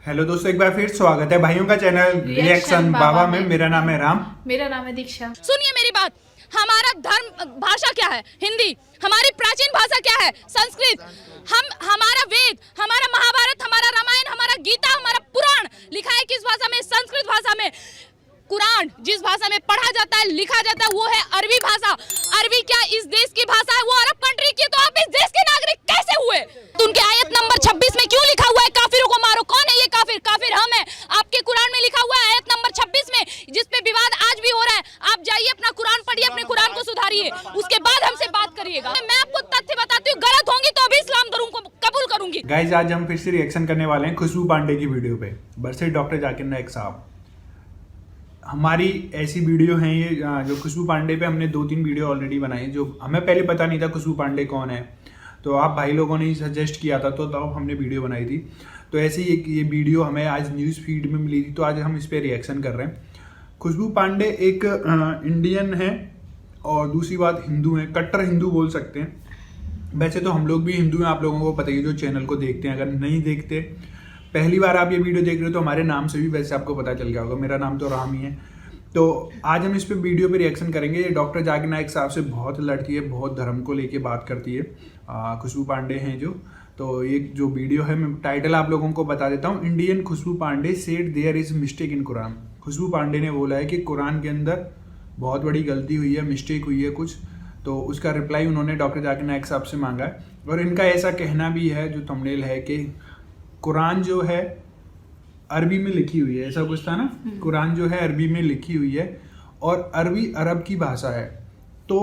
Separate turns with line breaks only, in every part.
Hello दोस्तों, एक बार फिर स्वागत है भाइयों का चैनल रिएक्शन बाबा में। मेरा नाम है राम।
मेरा नाम है दीक्षा।
सुनिए मेरी बात, हमारा धर्म भाषा क्या है? हिंदी। हमारी प्राचीन भाषा क्या है? संस्कृत। हमारा वेद, हमारा महाभारत, हमारा रामायण, हमारा गीता, हमारा पुराण लिखा है किस भाषा में? संस्कृत भाषा में। कुरान जिस भाषा में पढ़ा जाता है, लिखा जाता है, वो है अरबी भाषा। अरबी क्या इस देश की भाषा है? वो अरब कंट्री की। तो आप इस देश के नागरिक कैसे हुए? तो उनके आयत नंबर 26 में क्यों लिखा हुआ है काफिरों को मारो? कौन है ये काफिर? काफिर हम हैं। आपके कुरान में लिखा हुआ है आयत नंबर 26 में, जिस पे विवाद आज भी हो रहा है। आप जाइए अपना कुरान पढ़िए, अपने कुरान को सुधारिए, उसके बाद हमसे बात करिएगा। मैं आपको तथ्य बताती हूँ, गलत होंगी तो अभी इस्लाम धर्म को कबूल करूंगी।
गाइज, आज हम फिर से रिएक्शन करने वाले हैं खुशबू पांडे की वीडियो पे। बरसे डॉक्टर जाकिर नाइक साहब, हमारी ऐसी वीडियो हैं ये जो खुशबू पांडे पे हमने 2-3 वीडियो ऑलरेडी बनाई, जो हमें पहले पता नहीं था खुशबू पांडे कौन है। तो आप भाई लोगों ने ही सजेस्ट किया था, तो तब हमने वीडियो बनाई थी। तो ऐसे ही ये वीडियो हमें आज न्यूज़ फीड में मिली थी, तो आज हम इस पर रिएक्शन कर रहे हैं। खुशबू पांडे एक इंडियन है और दूसरी बात हिंदू है, कट्टर हिंदू बोल सकते हैं। वैसे तो हम लोग भी हिंदू हैं, आप लोगों को पता ही, जो चैनल को देखते हैं। अगर नहीं देखते, पहली बार आप ये वीडियो देख रहे हो, तो हमारे नाम से भी वैसे आपको पता चल गया होगा। मेरा नाम तो राम ही है। तो आज हम इस पे वीडियो पे रिएक्शन करेंगे। ये डॉक्टर जाकिर नाइक साहब से बहुत लड़ती है, बहुत धर्म को लेके बात करती है। खुशबू पांडे हैं जो। तो ये जो वीडियो है, मैं टाइटल आप लोगों को बता देता हूँ। Indian Khushboo Pandey said there is mistake in Quran. Khushboo Pandey ने बोला है कि कुरान के अंदर बहुत बड़ी गलती हुई है, मिस्टेक हुई है कुछ। तो उसका रिप्लाई उन्होंने डॉक्टर जाकिर नाइक साहब से मांगा है। और इनका ऐसा कहना भी है, जो थंबनेल है, कि कुरान जो है अरबी में लिखी हुई है। ऐसा कुछ था ना, कुरान जो है अरबी में लिखी हुई है और अरबी अरब की भाषा है। तो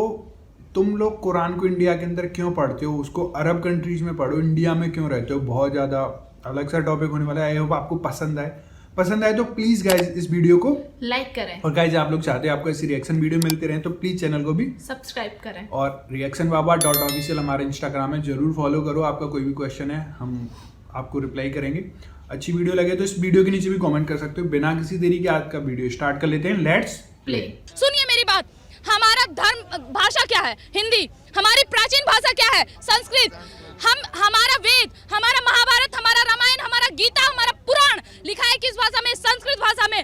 तुम लोग कुरान को इंडिया के अंदर क्यों पढ़ते हो? उसको अरब कंट्रीज में पढ़ो, इंडिया में क्यों रहते हो? बहुत ज़्यादा अलग सा टॉपिक होने वाला है। आई होप आपको पसंद आए तो प्लीज़ गाइज इस वीडियो को
लाइक करें,
और गाइज आप लोग चाहते हैं आपको ऐसी रिएक्शन वीडियो मिलते रहे, तो प्लीज़ चैनल को भी
सब्सक्राइब करें। और
रिएक्शन बाबा .official हमारे इंस्टाग्राम में जरूर फॉलो करो। आपका कोई भी क्वेश्चन है, हम आपको रिप्लाई करेंगे। अच्छी वीडियो लगे तो इस वीडियो के नीचे भी कमेंट कर सकते हो। बिना किसी देरी के आज का वीडियो स्टार्ट कर लेते हैं। Let's play.
सुनिए मेरी बात, हमारा धर्म भाषा क्या है? हिंदी। हमारी प्राचीन भाषा क्या है? संस्कृत। हमारा वेद, हमारा महाभारत, हमारा रामायण, हमारा गीता, हमारा पुराण लिखा है किस भाषा में? संस्कृत भाषा में।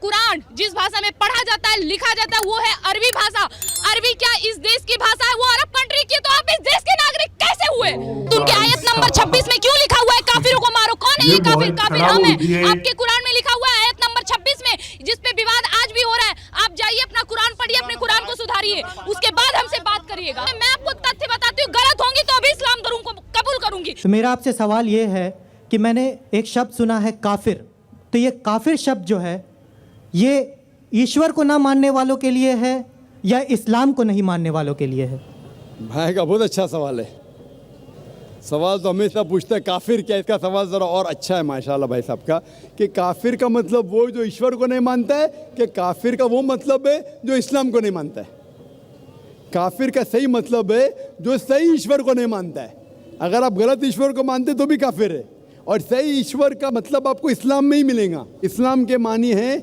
कुरान जिस भाषा में पढ़ा जाता है, लिखा जाता है, वो है अरबी भाषा। अरबी क्या इस देश की भाषा है? वो अरब कंट्री की। तो आप इस देश के नागरिक कैसे हुए? तो उनके आयत नंबर 26 में क्यों लिखा हुआ है काफिरों को मारो? कौन है ये काफिर? काफिर हम हैं। आपके कुरान में लिखा हुआ है आयत नंबर 26 में, जिस पे विवाद आज भी हो रहा है। आप जाइए अपना कुरान पढ़िए, अपने कुरान को सुधारिए, उसके बाद हमसे बात करिएगा। मैं आपको तथ्य बताती हूँ, गलत होंगी तो अभी इस्लाम धर्म को कबूल करूंगी।
तो मेरा आपसे सवाल ये है कि मैंने एक शब्द सुना है काफिर। तो ये काफिर शब्द जो है, ये ईश्वर को ना मानने वालों के लिए है या इस्लाम को नहीं मानने वालों के लिए है?
भाई का बहुत अच्छा सवाल है। सवाल तो हमेशा पूछते हैं काफिर क्या, इसका सवाल ज़रा और अच्छा है माशाल्लाह भाई साहब का। कि काफिर का मतलब वो जो ईश्वर को नहीं मानता है, कि काफिर का वो मतलब है जो इस्लाम को नहीं मानता है? काफिर का सही मतलब है जो सही ईश्वर को नहीं मानता है। अगर आप गलत ईश्वर को मानते तो भी काफिर है, और सही ईश्वर का मतलब आपको इस्लाम में ही मिलेगा। इस्लाम के मानी है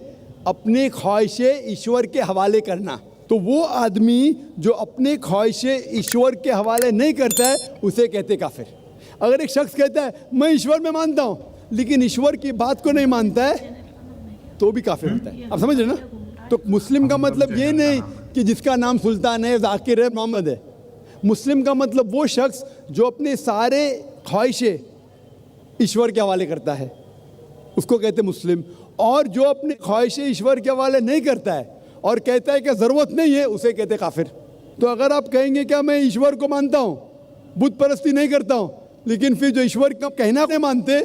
अपनी ख्वाहिशें ईश्वर के हवाले करना। तो वो आदमी जो अपने ख्वाहिशें ईश्वर के हवाले नहीं करता है, उसे कहते काफिर। अगर एक शख्स कहता है मैं ईश्वर में मानता हूँ, लेकिन ईश्वर की बात को नहीं मानता है, तो भी काफिर होता है। आप समझ रहे ना? तो मुस्लिम का मतलब ये नहीं कि जिसका नाम सुल्तान है, जाकिर है, मोहम्मद है। मुस्लिम का मतलब वो शख्स जो अपने सारे ख्वाहिशें ईश्वर के हवाले करता है, उसको कहते मुस्लिम। और जो अपने ख्वाहिशें ईश्वर के हवाले नहीं करता है और कहता है कि ज़रूरत नहीं है, उसे कहते काफिर। तो अगर आप कहेंगे क्या मैं ईश्वर को मानता हूँ, बुत परस्ती नहीं करता हूँ, लेकिन फिर जो ईश्वर का कहना नहीं मानते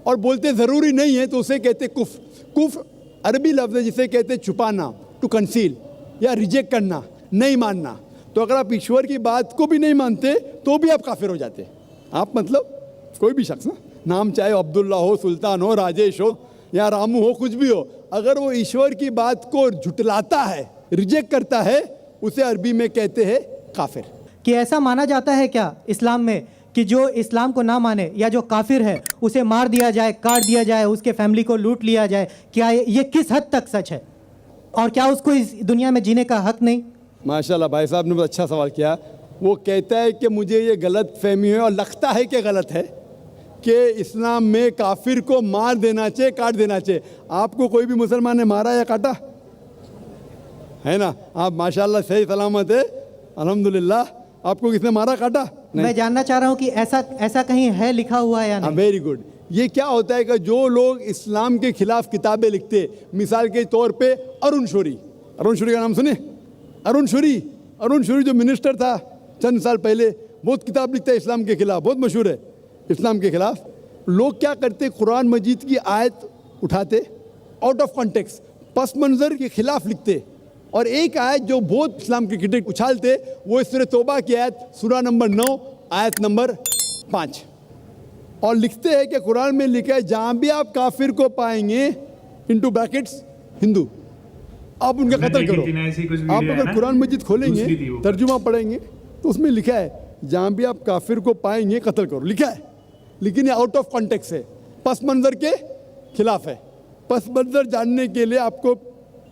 और बोलते ज़रूरी नहीं है, तो उसे कहते कुफ। कुफ अरबी लफ्ज़ है जिसे कहते छुपाना, टू कंसील, या रिजेक्ट करना, नहीं मानना। तो अगर आप ईश्वर की बात को भी नहीं मानते तो भी आप काफिर हो जाते। आप मतलब कोई भी शख्स ना, नाम चाहे अब्दुल्ला हो, सुल्तान हो, राजेश हो या रामू हो, कुछ भी हो, अगर वो ईश्वर की बात को झुटलाता है, रिजेक्ट करता है, उसे अरबी में कहते हैं काफिर।
कि ऐसा माना जाता है क्या इस्लाम में कि जो इस्लाम को ना माने या जो काफिर है उसे मार दिया जाए, काट दिया जाए, उसके फैमिली को लूट लिया जाए? क्या ये किस हद तक सच है, और क्या उसको इस दुनिया में जीने का हक नहीं?
माशाल्लाह भाई साहब ने बहुत अच्छा सवाल किया। वो कहता है कि मुझे ये गलत फहमी है और लगता है कि गलत है, कि इस्लाम में काफिर को मार देना चाहिए, काट देना चाहिए। आपको कोई भी मुसलमान ने मारा या काटा है ना? आप माशाल्लाह सही सलामत है, अल्हम्दुलिल्लाह। आपको किसने मारा काटा?
मैं जानना चाह रहा हूँ कि ऐसा कहीं है लिखा हुआ या नहीं?
Very good. ये क्या होता है कि जो लोग इस्लाम के खिलाफ किताबें लिखते, मिसाल के तौर पे अरुण शौरी का नाम सुने? अरुण शौरी जो मिनिस्टर था चंद साल पहले, बहुत किताब लिखता है इस्लाम के खिलाफ, बहुत मशहूर है इस्लाम के खिलाफ। लोग क्या करते, कुरान मजीद की आयत उठाते, आउट ऑफ कॉन्टेक्स्ट पस मंजर के खिलाफ लिखते, और एक आयत जो बहुत इस्लाम के क्रिटिक उछालते, वो सूरह तौबा की आयत, सूरा नंबर 9 आयत नंबर 5, और लिखते हैं कि कुरान में लिखा है जहाँ भी आप काफिर को पाएंगे, इनटू ब्रैकेट्स हिंदू, आप उनका कत्ल करो। आप अगर कुरान मजीद खोलेंगे, तर्जुमा पढ़ेंगे, तो उसमें लिखा है जहाँ भी आप काफिर को पाएंगे कत्ल करो, लिखा है। लेकिन ये आउट ऑफ कॉन्टेक्स्ट है, पस मंजर के खिलाफ है। पस मंजर जानने के लिए आपको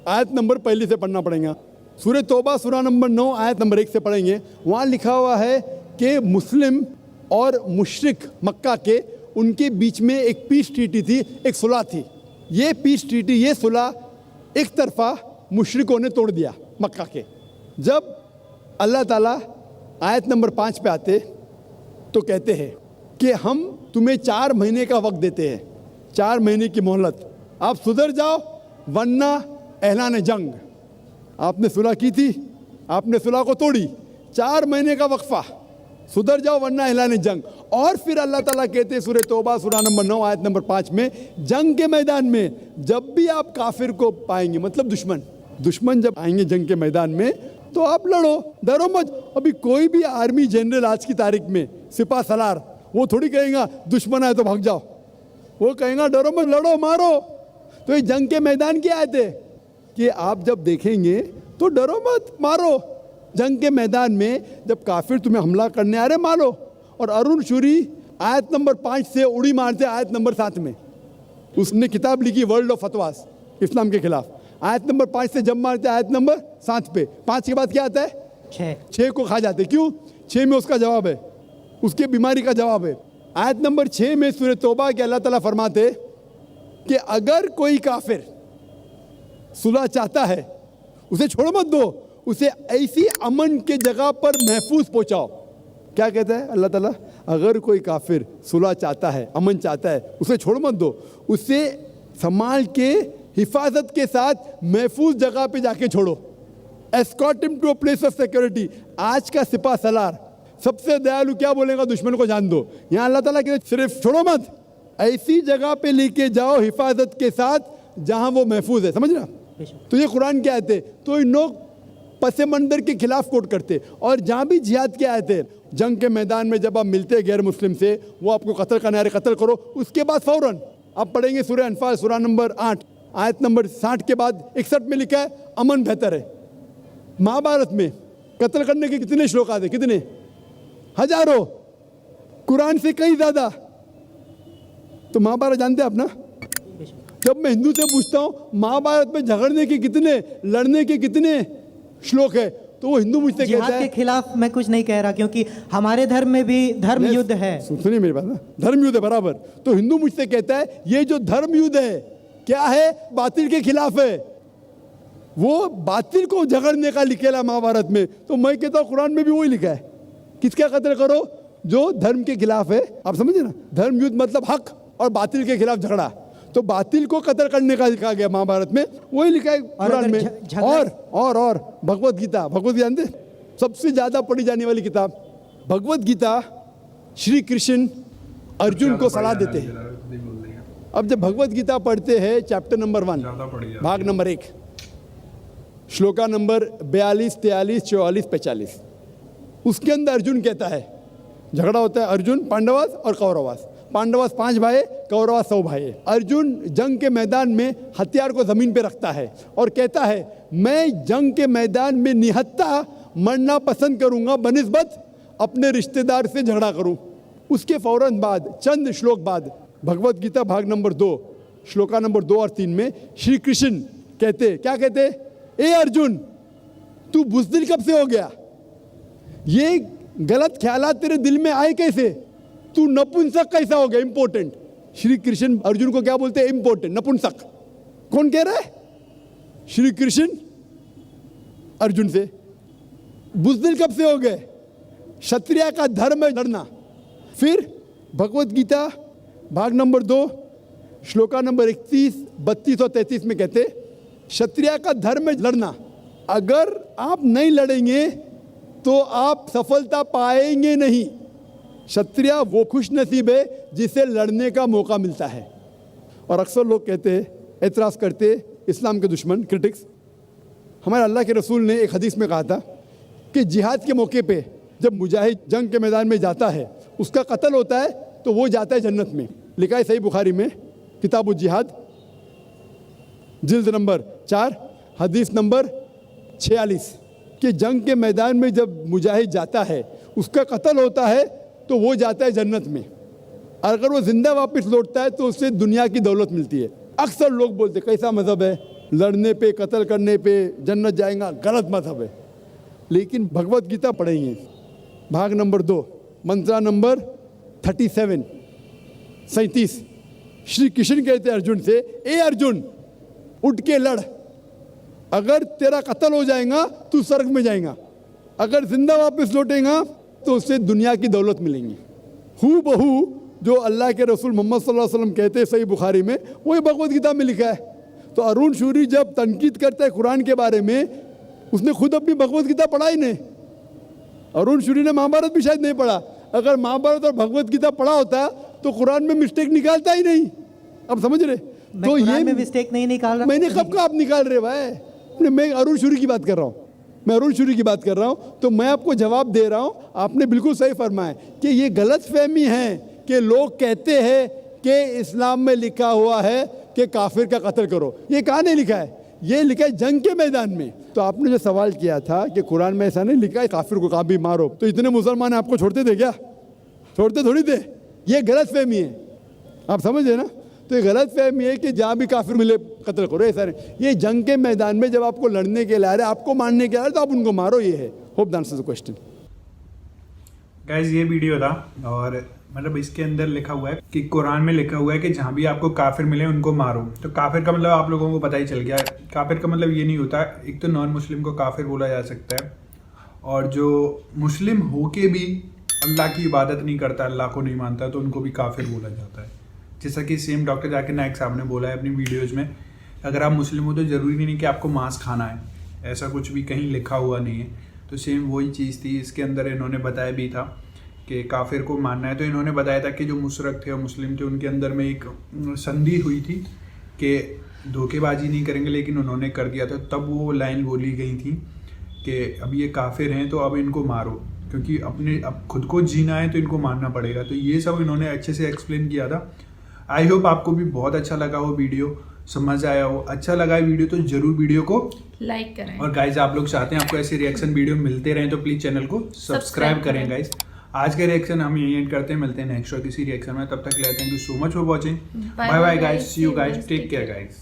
आयत नंबर पहले से पढ़ना पड़ेगा। सूरह तौबा सूरा नंबर 9 आयत नंबर 1 से पढ़ेंगे। वहाँ लिखा हुआ है कि मुस्लिम और मुशरिक मक्का के, उनके बीच में एक पीस ट्रीटी थी, एक सुलह थी। ये पीस ट्रीटी, ये सुलह एक तरफा मुशरिकों ने तोड़ दिया मक्का के। जब अल्लाह ताला आयत नंबर 5 पे आते तो कहते हैं कि हम तुम्हें 4 महीने का वक्त देते हैं, 4 महीने की मोहलत, आप सुधर जाओ वरना ऐलान जंग। आपने सुलह की थी, आपने सुलह को तोड़ी, 4 महीने का वक्फा, सुधर जाओ वरना ऐलान जंग। और फिर अल्लाह ताला कहते हैं सूरह तौबा सूरा नंबर 9 आयत नंबर 5 में, जंग के मैदान में जब भी आप काफिर को पाएंगे, मतलब दुश्मन जब आएंगे जंग के मैदान में, तो आप लड़ो, डरो मत। अभी कोई भी आर्मी जनरल आज की तारीख में, सिपा सलार, वो थोड़ी कहेगा दुश्मन आए तो भाग जाओ, वो कहेगा डरो मत, लड़ो, मारो। तो ये जंग के मैदान की आयत है कि आप जब देखेंगे तो डरो मत, मारो। जंग के मैदान में जब काफिर तुम्हें हमला करने आ रहे, मारो। और अरुण शौरी आयत नंबर 5 से उड़ी मारते आयत नंबर 7 में। उसने किताब लिखी वर्ल्ड ऑफ फतवास इस्लाम के खिलाफ, आयत नंबर 5 से जब मारते आयत नंबर 7 पे। 5 के बाद क्या आता है? 6 को खा जाते। क्यों? 6 में उसका जवाब है, उसके बीमारी का जवाब है। आयत नंबर 6 में सूरह तौबा के अल्लाह ताला फरमाते कि अगर कोई काफिर सुलह चाहता है, उसे छोड़ो मत दो, उसे ऐसी अमन के जगह पर महफूज पहुंचाओ। क्या कहता है अल्लाह ताला? अगर कोई काफिर सुलह चाहता है, अमन चाहता है, उसे छोड़ो मत दो, उसे संभाल के हिफाजत के साथ महफूज जगह पे जाके छोड़ो। Escort him to a place of security. आज का सिपा सलार सबसे दयालु क्या बोलेगा? दुश्मन को जान दो। यहाँ अल्लाह ताला कहते सिर्फ छोड़ो मत, ऐसी जगह पे लेके जाओ हिफाजत के साथ जहां वो महफूज है। समझ रहा? तो ये कुरान की आयत है। तो इन लोग पसे मंदर के खिलाफ कोट करते, और जहाँ भी जिहाद की आयत है, जंग के मैदान में जब आप मिलते गैर मुस्लिम से, वो आपको कत्ल करने आ रहे, कत्ल करो। उसके बाद फौरन आप पढ़ेंगे सूरह अनफाल सूरा नंबर 8 आयत नंबर 60 के बाद 61 में लिखा है अमन बेहतर है। महाभारत में कत्ल करने के कितने श्लोक आते? कितने? हजारों, कुरान से कई ज्यादा। तो महाभारत जानते हैं आप ना? जब मैं हिंदू से पूछता हूँ महाभारत में झगड़ने के कितने, लड़ने के कितने श्लोक है, तो वो हिंदू मुझसे कहता है
के खिलाफ मैं कुछ नहीं कह रहा, क्योंकि हमारे धर्म में भी धर्म युद्ध है।
सुनिए मेरी बात ना, धर्म युद्ध है बराबर। तो हिंदू मुझसे कहता है ये जो धर्म युद्ध है क्या है? बातिल के खिलाफ है। वो बातिल को झगड़ने का लिखेला महाभारत में। तो मैं कहता हूँ कुरान में भी वही लिखा है, किसका कत्ल करो? जो धर्म के खिलाफ है। आप समझे ना? धर्म युद्ध मतलब हक और बातिल के खिलाफ झगड़ा। तो बातिल को कत्ल करने का लिखा गया महाभारत में, वही लिखा है कुरान में। और भगवत गीता जानते? सबसे ज्यादा पढ़ी जाने वाली किताब भगवत गीता। श्री कृष्ण अर्जुन को सलाह देते हैं। अब जब भगवत गीता पढ़ते हैं चैप्टर नंबर 1 भाग नंबर 1 श्लोका नंबर 42, 43, 44, 45, उसके अंदर अर्जुन कहता है, झगड़ा होता है अर्जुन पांडवास और कौरवास। पांडवास 5 भाई, कौरवास 100 भाई। अर्जुन जंग के मैदान में हथियार को जमीन पे रखता है और कहता है मैं जंग के मैदान में निहत्था मरना पसंद करूंगा बनिस्बत अपने रिश्तेदार से झगड़ा करूं। उसके फौरन बाद, चंद श्लोक बाद, भगवत गीता भाग नंबर 2 श्लोका नंबर 2 और 3 में श्री कृष्ण कहते, क्या कहते? ए अर्जुन, तू बुज़दिल कब से हो गया? ये गलत ख्यालात तेरे दिल में आए कैसे? तू नपुंसक कैसा हो गया? इंपॉर्टेंट। श्री कृष्ण अर्जुन को क्या बोलते हैं? इंपॉर्टेंट, नपुंसक। कौन कह रहा है? श्री कृष्ण अर्जुन से। बुज़दिल कब से हो गए? क्षत्रिय का धर्म है लड़ना। फिर भगवत गीता भाग नंबर 2 श्लोका नंबर 31, 32 और 33 में कहते क्षत्रिय का धर्म है लड़ना। अगर आप नहीं लड़ेंगे तो आप सफलता पाएंगे नहीं। क्षत्रिय वो खुश नसीब है जिसे लड़ने का मौका मिलता है। और अक्सर लोग कहते हैं, एतराज़ करते, इस्लाम के दुश्मन, क्रिटिक्स, हमारे अल्लाह के रसूल ने एक हदीस में कहा था कि जिहाद के मौके पे जब मुजाहिद जंग के मैदान में जाता है, उसका कत्ल होता है तो वो जाता है जन्नत में। लिखा है सही बुखारी में, किताबुल जिहाद, जिल्द नंबर 4, हदीस नंबर 46, कि जंग के मैदान में जब मुजाहिद जाता है, उसका कत्ल होता है तो वो जाता है जन्नत में। और अगर वो जिंदा वापस लौटता है तो उससे दुनिया की दौलत मिलती है। अक्सर लोग बोलते कैसा मज़हब है, लड़ने पे, कत्ल करने पे जन्नत जाएगा? गलत मज़हब है। लेकिन भगवत गीता पढ़ेंगे, भाग नंबर 2 मंत्रा नंबर 37, 37, श्री कृष्ण कहते हैं अर्जुन से, ए अर्जुन उठ के लड़। अगर तेरा कत्ल हो जाएगा तू स्वर्ग में जाएगा, अगर जिंदा वापस लौटेगा तो उससे दुनिया की दौलत मिलेंगी। हू बहू जो अल्लाह के रसूल मोहम्मद सल्लल्लाहु अलैहि वसल्लम कहते हैं सही बुखारी में, वही भगवत गीता में लिखा है। तो अरुण शूरी जब तनकीद करता है कुरान के बारे में, उसने खुद अपनी भगवत गीता पढ़ा ही नहीं। अरुण शूरी ने महाभारत भी शायद नहीं पढ़ा। अगर महाभारत और भगवत गीता पढ़ा होता तो कुरान में मिस्टेक निकालता ही नहीं। अब समझ रहे?
मैं कुरान में मिस्टेक नहीं निकाल रहा।
मैंने कब का आप निकाल रहे भाई? मैं अरुण शूरी की बात कर रहा हूँ, मैं अरुण शूरी की बात कर रहा हूँ। तो मैं आपको जवाब दे रहा हूँ, आपने बिल्कुल सही फरमाया कि ये गलतफहमी है कि लोग कहते हैं कि इस्लाम में लिखा हुआ है कि काफिर का कत्ल करो। ये कहाँ नहीं लिखा है? ये लिखा है जंग के मैदान में। तो आपने जो सवाल किया था कि कुरान में ऐसा नहीं लिखा है काफिर को कहाँ भी मारो, तो इतने मुसलमान आपको छोड़ते थे क्या? छोड़ते थोड़ी थे। ये गलतफहमी है, आप समझे ना? तो ये गलतफहमी है कि जहाँ भी काफिर मिले कत्ल करो, ऐसा नहीं। ये जंग के मैदान में जब आपको लड़ने के लिए आ रहे, आपको मारने के लिए आ रहे, तो आप उनको मारो। ये है। Hope the answer the question.
Guys ये वीडियो था, और मतलब इसके अंदर लिखा हुआ है कि कुरान में लिखा हुआ है कि जहाँ भी आपको काफिर मिले उनको मारो। तो काफिर का मतलब आप लोगों को पता ही चल गया है। काफिर का मतलब ये नहीं होता, एक तो नॉन मुस्लिम को काफिर बोला जा सकता है, और जो मुस्लिम होके भी अल्लाह की इबादत नहीं करता, अल्लाह को नहीं मानता, तो उनको भी काफिर बोला जाता है। जैसा कि सेम डॉक्टर जाकिर नाइक साहब ने बोला है अपनी वीडियोज़ में, अगर आप मुस्लिम हो तो ज़रूरी नहीं कि आपको मांस खाना है, ऐसा कुछ भी कहीं लिखा हुआ नहीं है। तो सेम वही चीज़ थी इसके अंदर। इन्होंने बताया भी था कि काफिर को मानना है। तो इन्होंने बताया था कि जो मुशरक थे और मुस्लिम थे, उनके अंदर में एक संधि हुई थी कि धोखेबाजी नहीं करेंगे, लेकिन उन्होंने कर दिया था। तब वो लाइन बोली गई थी कि अब ये काफिर हैं तो अब इनको मारो, क्योंकि अब खुद को जीना है तो इनको मारना पड़ेगा। तो ये सब इन्होंने अच्छे से एक्सप्लेन किया था। आई होप आपको भी बहुत अच्छा लगा वो वीडियो, समझ आया हो। अच्छा लगा है वीडियो तो जरूर वीडियो को
लाइक करें।
और गाइज आप लोग चाहते हैं आपको ऐसे रिएक्शन वीडियो मिलते रहें तो प्लीज़ चैनल को सब्सक्राइब करें गाइज। आज के रिएक्शन हम यही एंड करते हैं, मिलते हैं नेक्स्ट किसी रिएक्शन में। तब तक thank you so much for watching. Bye bye guys, see you guys, take care guys.